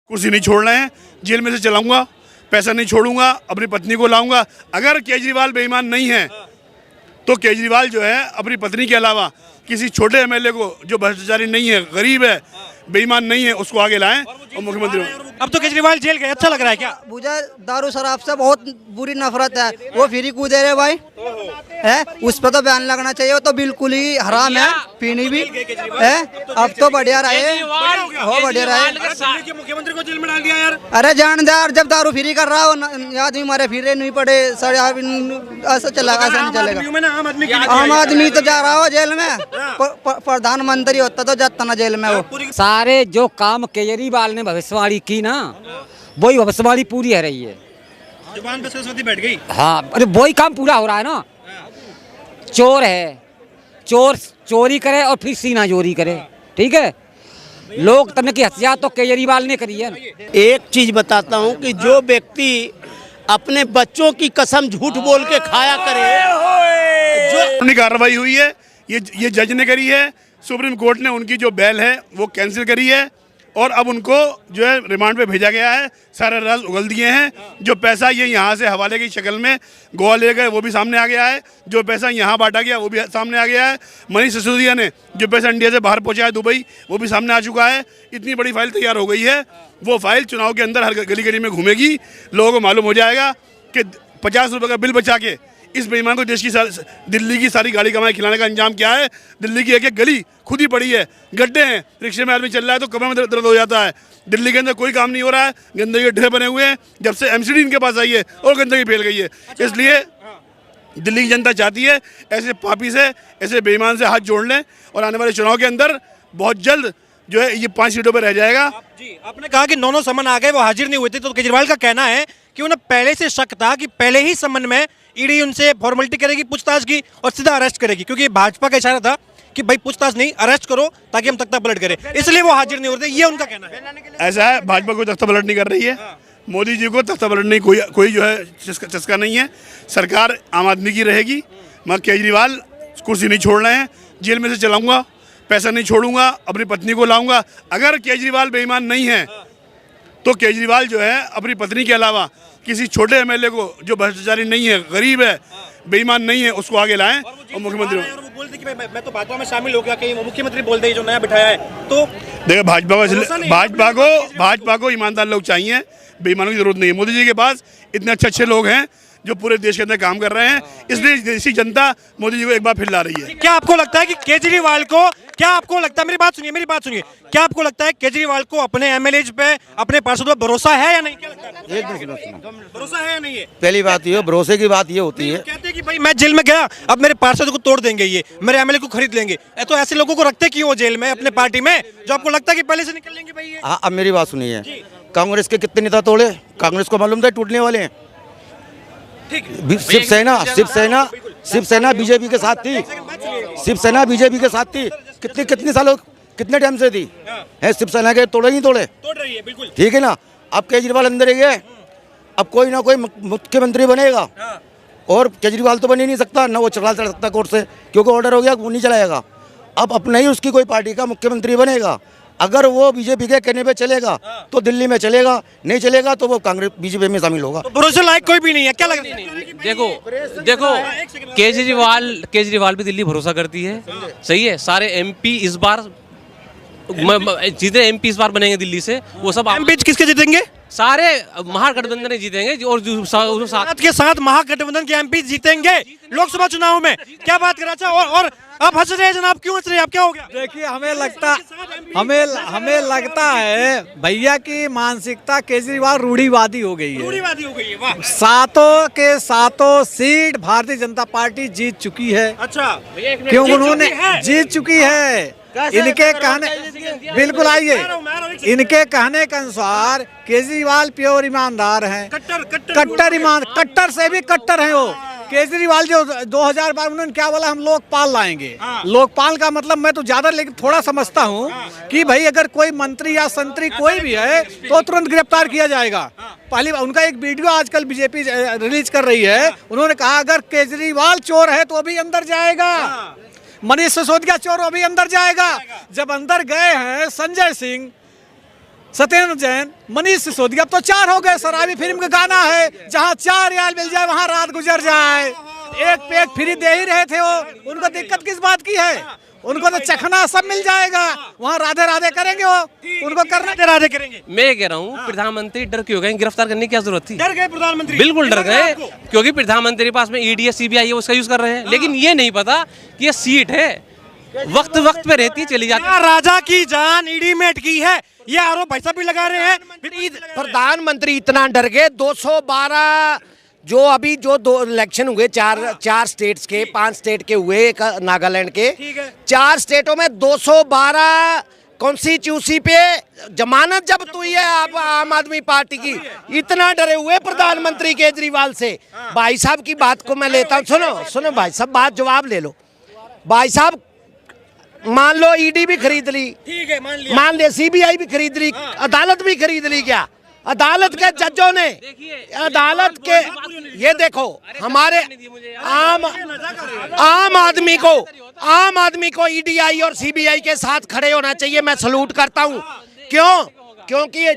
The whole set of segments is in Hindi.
कुर्सी नहीं छोड़ना है, जेल में से चलाऊंगा, पैसा नहीं छोड़ूंगा, अपनी पत्नी को लाऊंगा। अगर केजरीवाल बेईमान नहीं है तो केजरीवाल जो है अपनी पत्नी के अलावा किसी छोटे एमएलए को जो भ्रष्टाचारी नहीं है, गरीब है, बेईमान नहीं है, उसको आगे लाएं और मुख्यमंत्री। अब तो केजरीवाल जेल गए, अच्छा लग रहा है क्या? मुझे दारू शराब से बहुत बुरी नफरत है। वो फ्री कूदे रहे भाई है, उस पर तो बैन लगना चाहिए। वो तो बिल्कुल ही हराम है, पीनी भी है। अब तो बढ़िया रहे, हो बढ़िया रहे। मुख्यमंत्री को जेल में डाल दिया यार। अरे जान दे यार, जब दारू फ्री कर रहा हो आदमी मारे फिरे नहीं पड़े सर, ऐसा चला, ऐसा नहीं चलेगा। आम आदमी तो जा रहा हो जेल में, प्रधानमंत्री होता तो जाता ना जेल में। वो सारे जो काम केजरीवाल ने भविष्यवाणी की ना, वही भविष्यवाणी पूरी हो रही है। जुबान पे सरस्वती बैठ गई। हाँ, अरे वही काम पूरा हो रहा है ना। चोर है, चोर चोरी करे और फिर सीना चोरी करे, ठीक है। लोकतंत्र की हत्या तो केजरीवाल ने करी है। एक चीज बताता हूँ कि जो व्यक्ति अपने बच्चों की कसम झूठ बोल के खाया करे, जो कार्रवाई हुई है ये जज ने करी है। सुप्रीम कोर्ट ने उनकी जो बेल है वो कैंसिल करी है और अब उनको जो है रिमांड पे भेजा गया है। सारे राज उगल दिए हैं। जो पैसा ये यहाँ से हवाले की शक्ल में गोवा ले गए वो भी सामने आ गया है। जो पैसा यहाँ बांटा गया वो भी सामने आ गया है। मनीष सिसोदिया ने जो पैसा इंडिया से बाहर पहुँचाया दुबई, वो भी सामने आ चुका है। इतनी बड़ी फाइल तैयार हो गई है। वो फाइल चुनाव के अंदर हर गली गली में घूमेगी। लोगों को मालूम हो जाएगा कि 50 रुपये का बिल बचा के इस बेईमान को देश की दिल्ली की सारी गाड़ी कमाई खिलाने का अंजाम क्या है। दिल्ली की एक एक गली खुद ही पड़ी है, गड्ढे हैं, रिक्शे में आदमी चल रहा है तो कमर में दर्द हो जाता है। दिल्ली के अंदर कोई काम नहीं हो रहा है, गंदगी के ढेर बने हुए हैं। जब से एमसीडी इनके पास आई है और गंदगी फैल गई है। इसलिए दिल्ली की जनता चाहती है ऐसे पापी से, ऐसे बेईमान से हाथ जोड़ लें और आने वाले चुनाव के अंदर बहुत जल्द जो है ये 5 सीटों पर रह जाएगा। जी, आपने कहा कि 9 समन आ गए, वो हाजिर नहीं हुए थे, तो केजरीवाल का कहना है कि उन्हें पहले से शक था कि पहले ही समन में ईडी उनसे फॉर्मेलिटी करेगी, पूछताछ की और सीधा अरेस्ट करेगी, क्योंकि भाजपा का इशारा था कि भाई पूछताछ नहीं, अरेस्ट करो ताकि हम तख्ता पलट करें, इसलिए वो हाजिर नहीं हो रहे थे। ये उनका कहना है। ऐसा है, भाजपा कोई तख्ता पलट नहीं कर रही है। मोदी जी को तख्ता पलटने कोई जो है चस्का नहीं है। सरकार आम आदमी की रहेगी, मगर केजरीवाल कुर्सी नहीं छोड़ रहे हैं। जेल में से चलाऊंगा, पैसा नहीं छोड़ूंगा, अपनी पत्नी को लाऊंगा। अगर केजरीवाल बेईमान नहीं है तो केजरीवाल जो है अपनी पत्नी के अलावा किसी छोटे एमएलए को जो भ्रष्टाचारी नहीं है, गरीब है, बेईमान नहीं है, उसको आगे लाएं और मुख्यमंत्री। वो बोलते कि मैं तो भाजपा में शामिल हो गया, कहीं मुख्यमंत्री बोलते ही जो नया बिठाया है। तो देखो भाजपा को ईमानदार लोग चाहिए, बेईमानों की जरूरत नहीं है। मोदी जी के पास इतने अच्छे लोग हैं जो पूरे देश के अंदर काम कर रहे हैं, इसलिए देशी जनता मोदी जी को एक बार फिर ला रही है। क्या आपको लगता है कि केजरीवाल को, क्या आपको लगता है, मेरी बात सुनिए, क्या आपको लगता है केजरीवाल को अपने एमएलए पे, अपने पार्षदों पर भरोसा है या नहीं? क्या लगता है, भरोसा है या नहीं है? पहली बात ये, भरोसे की बात ये होती है, कहते हैं कि भाई मैं जेल में गया, अब मेरे पार्षद को तोड़ देंगे, ये मेरे एमएलए को खरीद लेंगे। तो ऐसे लोगों को रखते क्यों जेल में अपने पार्टी में, जो आपको लगता है कि पहले से निकल लेंगे भाई ये? हाँ, अब मेरी बात सुनिए, कांग्रेस के कितने नेता तोड़े, कांग्रेस को मालूम था टूटने वाले हैं। शिवसेना बीजेपी के साथ थी, शिवसेना बीजेपी के साथ थी, कितने सालों, कितने टाइम से थी है। शिवसेना के तोड़ रही है, बिल्कुल ठीक है ना। अब केजरीवाल अंदर है, अब कोई ना कोई मुख्यमंत्री बनेगा और केजरीवाल तो बन ही नहीं सकता ना, वो चला सकता कोर्ट से, क्योंकि ऑर्डर हो गया, वो नहीं चलाएगा। अब अपना ही उसकी कोई पार्टी का मुख्यमंत्री बनेगा। अगर वो बीजेपी के कहने पे चलेगा तो दिल्ली में चलेगा, नहीं चलेगा तो वो कांग्रेस बीजेपी में शामिल होगा। तो भरोसे लायक कोई भी नहीं है, क्या लग रहा है? देखो केजरीवाल भी दिल्ली भरोसा करती है, सही है। सारे एमपी इस बार जीते, एमपी इस बार बनेंगे दिल्ली से, वो सब एमपी किसके जीतेंगे? सारे महागठबंधन जीतेंगे और जो साथ के साथ महागठबंधन के एमपी जीतेंगे लोकसभा चुनाव में। क्या बात करा? अच्छा, और आप हंस रहे हैं जनाब, क्यों हंस रहे हैं आप, क्या हो गया? देखिए, हमें लगता है भैया की मानसिकता केजरीवाल रूढ़िवादी हो गई है। वाह। सातों के सातों सीट भारतीय जनता पार्टी जीत चुकी है। अच्छा, क्यों उन्होंने जीत चुकी है। इनके कहने, बिल्कुल आइए, इनके कहने के अनुसार केजरीवाल प्योर ईमानदार हैं, कट्टर से भी कट्टर हैं वो। केजरीवाल जो 2012 उन्होंने क्या बोला, हम लोकपाल लाएंगे। लोकपाल का मतलब मैं तो ज्यादा लेकिन थोड़ा समझता हूँ कि भाई अगर कोई मंत्री या संतरी कोई भी है तो तुरंत गिरफ्तार किया जाएगा। पहली उनका एक वीडियो आजकल बीजेपी रिलीज कर रही है, उन्होंने कहा अगर केजरीवाल चोर है तो अभी अंदर जाएगा, मनीष सिसोदिया चोर अभी अंदर जाएगा। जब अंदर गए हैं संजय सिंह, सत्येंद्र जैन, मनीष सिसोदिया, अब तो 4 हो गए सर। अभी फिल्म का गाना है, जहाँ 4 रियाल मिल जाए वहाँ रात गुजर जाए। एक पे एक फ्री दे ही रहे थे वो, उनको दिक्कत किस बात की है? उनको तो चखना सब मिल जाएगा, वहाँ राधे राधे करेंगे वो, उनको करना राधे राधे करेंगे। मैं ये कह रहा हूँ प्रधानमंत्री डर क्यों गए? गिरफ्तार करने की क्या जरूरत थी? डर गए प्रधानमंत्री, बिल्कुल डर गए, क्योंकि प्रधानमंत्री के पास में ईडी है, सीबीआई है, उसका यूज कर रहे हैं। लेकिन ये नहीं पता कि ये सीट है, वक्त वक्त पे रहती है, चली जाती है। राजा की जान ईडी में अटकी है, ये आरोप भाई साहब भी लगा रहे हैं। प्रधानमंत्री इतना डर गए, 212 जो अभी जो 2 इलेक्शन हुए, चार स्टेट्स के, 5 स्टेट के हुए, एक नागालैंड के, 4 स्टेटों में 212 कॉन्स्टिट्यूंसी पे जमानत जब्त हुई है आप आम आदमी पार्टी की। इतना डरे हुए प्रधानमंत्री केजरीवाल से। भाई साहब की बात को मैं लेता हूँ, सुनो भाई साहब, बात जवाब ले लो। भाई साहब मान लो ईडी भी खरीद ली, ठीक है, मान ले सीबीआई भी खरीद ली, अदालत भी खरीद ली। क्या अदालत के जजों ने, अदालत के, ये देखो हमारे आम आदमी को ईडीआई और सीबीआई के साथ खड़े होना चाहिए। मैं सलूट करता हूँ। क्यों? क्योंकि ये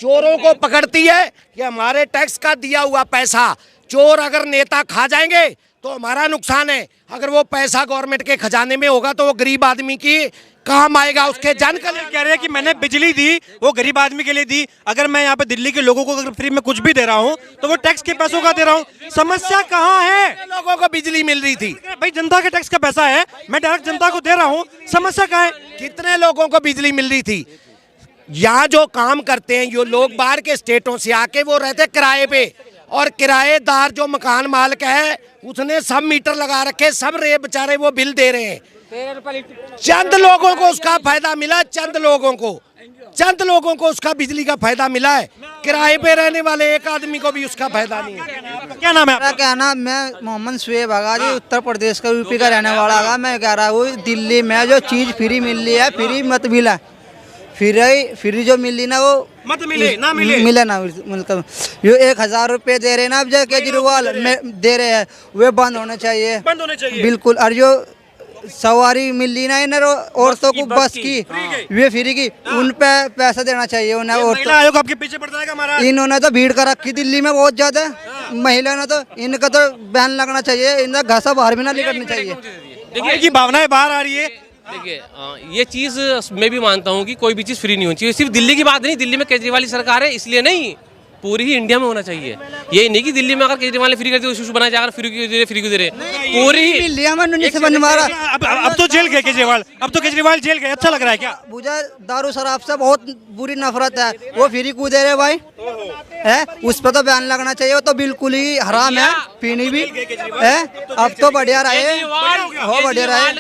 चोरों को पकड़ती है। ये हमारे टैक्स का दिया हुआ पैसा चोर अगर नेता खा जाएंगे तो हमारा नुकसान है। अगर वो पैसा गवर्नमेंट के खजाने में होगा तो वो गरीब आदमी की काम आएगा, उसके जन का। कह रहे हैं कि मैंने बिजली दी, वो गरीब आदमी के लिए दी। अगर मैं यहाँ पे दिल्ली के लोगों को अगर फ्री में कुछ भी दे रहा हूँ तो वो टैक्स के पैसों का दे रहा हूँ। समस्या कहाँ है? लोगों को बिजली मिल रही थी भाई, जनता के टैक्स का पैसा है, मैं डायरेक्ट जनता को दे रहा हूँ। समस्या कहाँ है? कितने लोगों को बिजली मिल रही थी? यहाँ जो काम करते हैं ये लोग बाहर के स्टेटों से आके, वो रहते किराए पे, और किराएदार जो मकान मालिक है उसने सब मीटर लगा रखे, सब रे बेचारे वो बिल दे रहे हैं। चंद लोगों को उसका फायदा मिला, चंद लोगों को उसका बिजली का फायदा मिला है। किराए पे रहने वाले एक आदमी को भी उसका फायदा नहीं है। क्या नाम है मेरा क्या नाम, मैं मोहम्मद शुएब आगा जी, उत्तर प्रदेश का, यूपी का रहने वाला आगा। मैं कह रहा हूँ दिल्ली में जो चीज़ फ्री मिल रही है, फ्री मत मिला, फ्री जो मिली ना वो मत मिले, ना मिले, मिले ना। मतलब जो 1000 रुपये दे रहे हैं ना अब जो केजरीवाल में दे रहे हैं, वे बंद होने चाहिए, बंद होने चाहिए। बिल्कुल। और जो सवारी मिली ना इन औरतों को बस की, वे फ्री की, उन पे पैसा देना चाहिए उन्हें। महिला आयोग आपके पीछे पड़ जाएगा हमारा। इन्होंने तो भीड़ कर रखी दिल्ली में बहुत ज्यादा, महिला ने तो, इनका तो बैन लगना चाहिए, इनका घासा बाहर भी ना निकलनी चाहिए। देखिए की भावनाएं बाहर आ रही है। देखिए ये चीज़ मैं भी मानता हूँ कि कोई भी चीज़ फ्री नहीं होनी चाहिए। सिर्फ दिल्ली की बात नहीं, दिल्ली में केजरीवाल की सरकार है इसलिए नहीं, पूरी ही इंडिया में होना चाहिए। ये नहीं कि दिल्ली में अगर केजरीवाल ने फ्री कर दिया इशू बनाया जाएगा, फ्री क्यों दे रहे, पूरी अब तो जेल गए केजरीवाल, अब तो केजरीवाल जेल गए। अच्छा लग रहा है क्या? मुझे दारू शराब से बहुत बुरी नफरत है। वो फ्री क्यों दे रहे भाई है? उस पर तो बैन लगना चाहिए, वो तो बिल्कुल ही हराम है, पीनी भी है। अब तो बढ़िया रहे, हो बढ़िया रहे।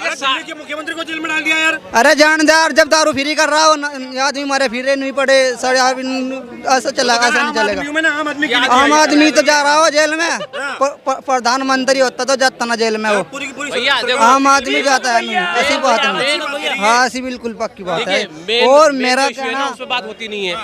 मुख्यमंत्री को जेल में डाल दिया यार। अरे जान दे यार, जब दारू फ्री कर रहा हो आदमी मारे फिरे नहीं पड़े सर, ऐसा चला, ऐसा नहीं चलेगा। आम आदमी तो जा रहा हो जेल में, प्रधानमंत्री होता तो जाता ना जेल में वो, आम आदमी जाता है नहीं, ऐसी बात नहीं। हाँ ऐसी बिल्कुल पक्की बात है। और मेरा कहना, उस पर बात होती नहीं है।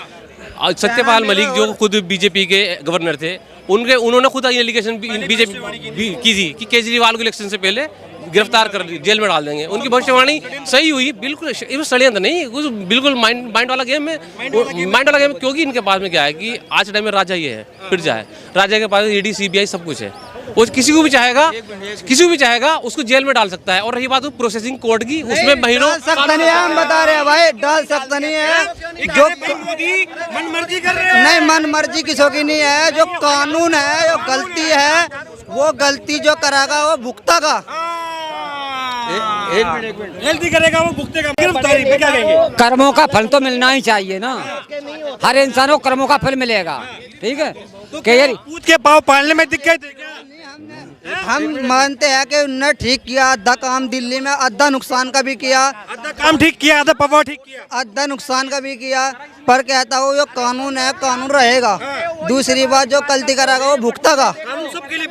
सत्यपाल मलिक जो खुद बीजेपी के गवर्नर थे, उन्होंने खुद एलिगेशन बीजेपी की थी कि केजरीवाल को इलेक्शन से पहले गिरफ्तार कर जेल में डाल देंगे। उनकी भविष्यवाणी सही हुई, बिल्कुल षड्यंत्र नहीं, कुछ बिल्कुल माइंड वाला गेम में, क्योंकि इनके पास में क्या है कि आज टाइम में राजा ये है, फिर जाए, राजा के पास ईडी सीबीआई सब कुछ है, वो किसी को भी चाहेगा उसको जेल में डाल सकता है। और रही बात प्रोसेसिंग कोर्ट की, उसमें महीनों सकता नहीं है, हम बता रहे हैं भाई, डाल सकता नहीं है। जो मन मर्जी कर रहे हैं, नहीं मन मर्जी किसी की नहीं है, जो कानून है, जो गलती है, वो गलती जो करागा वो भुगतेगा। गलती करेगा वो भुगतेगा। गिरफ्तारी पे क्या कहेंगे? कर्मों का फल तो मिलना ही चाहिए ना, हर इंसान को कर्मों का फल मिलेगा, ठीक है। पूत के पाँव पालने में दिक्कत है क्या? हम मानते हैं कि उन्होंने ठीक किया, आधा काम दिल्ली में, आधा नुकसान का भी किया, आधा काम ठीक किया, आधा पवा ठीक किया, आधा नुकसान का भी किया। पर कहता हूँ जो कानून है, कानून रहेगा। दूसरी बात जो गलती करेगा वो भुगतेगा, कानून सबके लिए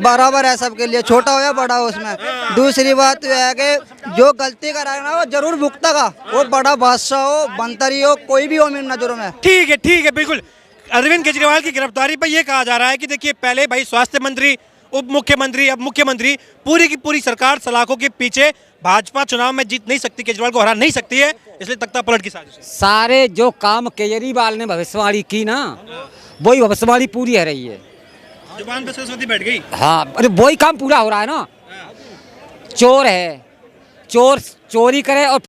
बराबर है, सबके लिए, छोटा हो या बड़ा हो उसमें। दूसरी बात यह है कि जो गलती करेगा ना वो जरूर भुगतेगा, वो बड़ा बादशाह हो, बंतरी हो, कोई भी हो मेरी नजरों में। ठीक है, बिल्कुल। अरविंद केजरीवाल की गिरफ्तारी पर यह कहा जा रहा है कि देखिए पहले भाई स्वास्थ्य मंत्री उप मुख्यमंत्री, अब मुख्यमंत्री, पूरी की पूरी सरकार सलाखों के पीछे। भाजपा चुनाव में जीत नहीं सकती, केजरीवाल को हरा नहीं सकती है, इसलिए तख्ता पलट की साजिश है। सारे जो काम केजरीवाल ने भविष्यवाणी की ना, वही भविष्यवाणी पूरी हो रही है। जुबान पे सरस्वती बैठ गई। हाँ, अरे वही काम पूरा हो रहा है ना। चोर है, चोर चोरी करे और